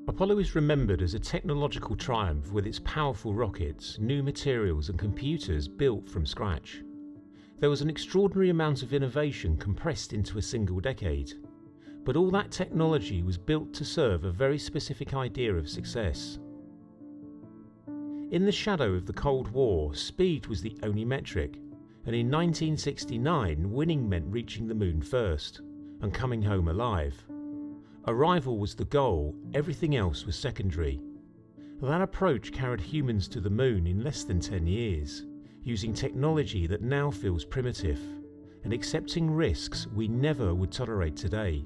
Apollo is remembered as a technological triumph with its powerful rockets, new materials and computers built from scratch. There was an extraordinary amount of innovation compressed into a single decade. But all that technology was built to serve a very specific idea of success. In the shadow of the Cold War, speed was the only metric, and in 1969 winning meant reaching the moon first, and coming home alive. Arrival was the goal, everything else was secondary. That approach carried humans to the moon in less than 10 years, using technology that now feels primitive, and accepting risks we never would tolerate today.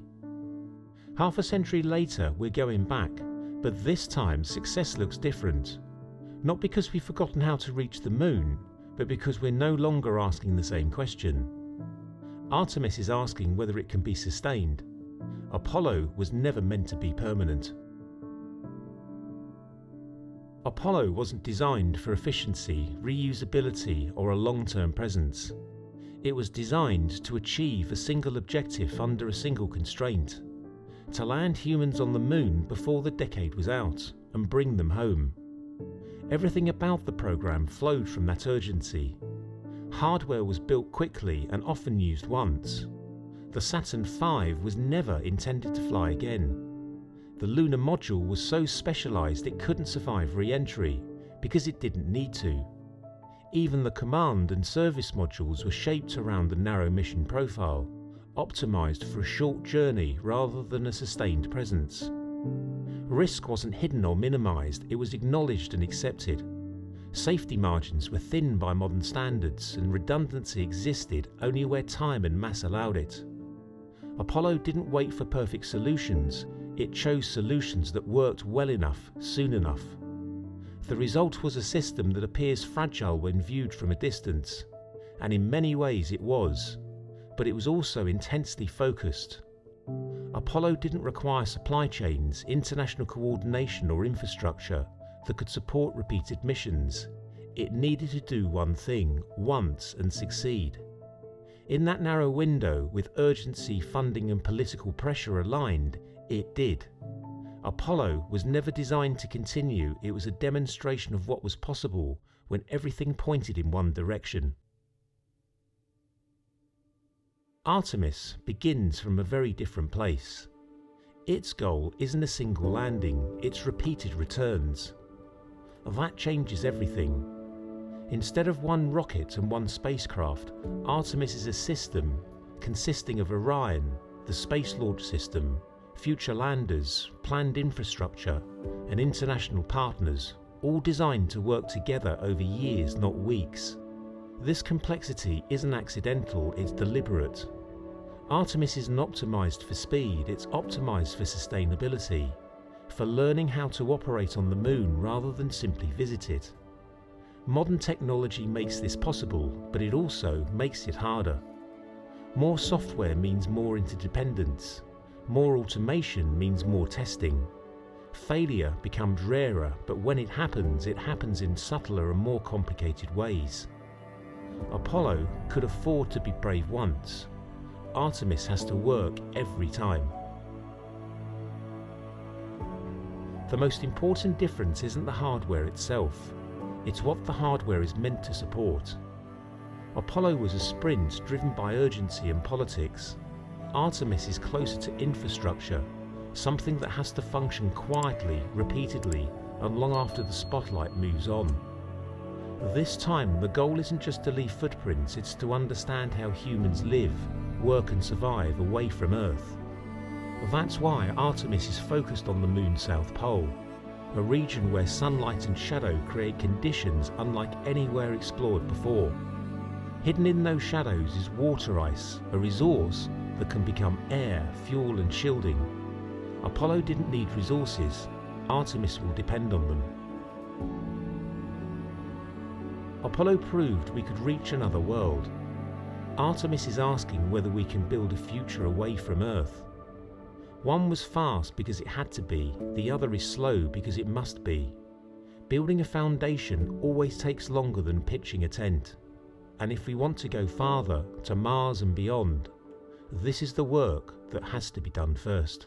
Half a century later, we're going back, but this time success looks different. Not because we've forgotten how to reach the moon, but because we're no longer asking the same question. Artemis is asking whether it can be sustained. Apollo was never meant to be permanent. Apollo wasn't designed for efficiency, reusability, or a long-term presence. It was designed to achieve a single objective under a single constraint: to land humans on the moon before the decade was out and bring them home. Everything about the program flowed from that urgency. Hardware was built quickly and often used once. The Saturn V was never intended to fly again. The lunar module was so specialized it couldn't survive re-entry because it didn't need to. Even the command and service modules were shaped around the narrow mission profile, optimized for a short journey rather than a sustained presence. Risk wasn't hidden or minimized, it was acknowledged and accepted. Safety margins were thin by modern standards, and redundancy existed only where time and mass allowed it. Apollo didn't wait for perfect solutions, it chose solutions that worked well enough, soon enough. The result was a system that appears fragile when viewed from a distance, and in many ways it was, but it was also intensely focused. Apollo didn't require supply chains, international coordination or infrastructure that could support repeated missions. It needed to do one thing, once, and succeed. In that narrow window, with urgency, funding and political pressure aligned, it did. Apollo was never designed to continue, it was a demonstration of what was possible when everything pointed in one direction. Artemis begins from a very different place. Its goal isn't a single landing, it's repeated returns. That changes everything. Instead of one rocket and one spacecraft, Artemis is a system consisting of Orion, the space launch system, future landers, planned infrastructure, and international partners, all designed to work together over years, not weeks. This complexity isn't accidental, it's deliberate. Artemis isn't optimized for speed, it's optimized for sustainability, for learning how to operate on the moon rather than simply visit it. Modern technology makes this possible, but it also makes it harder. More software means more interdependence. More automation means more testing. Failure becomes rarer, but when it happens in subtler and more complicated ways. Apollo could afford to be brave once. Artemis has to work every time. The most important difference isn't the hardware itself. It's what the hardware is meant to support. Apollo was a sprint driven by urgency and politics. Artemis is closer to infrastructure, something that has to function quietly, repeatedly, and long after the spotlight moves on. This time, the goal isn't just to leave footprints, it's to understand how humans live, work and survive away from Earth. That's why Artemis is focused on the Moon's south pole, a region where sunlight and shadow create conditions unlike anywhere explored before. Hidden in those shadows is water ice, a resource that can become air, fuel and shielding. Apollo didn't need resources, Artemis will depend on them. Apollo proved we could reach another world. Artemis is asking whether we can build a future away from Earth. One was fast because it had to be, the other is slow because it must be. Building a foundation always takes longer than pitching a tent. And if we want to go farther, to Mars and beyond, this is the work that has to be done first.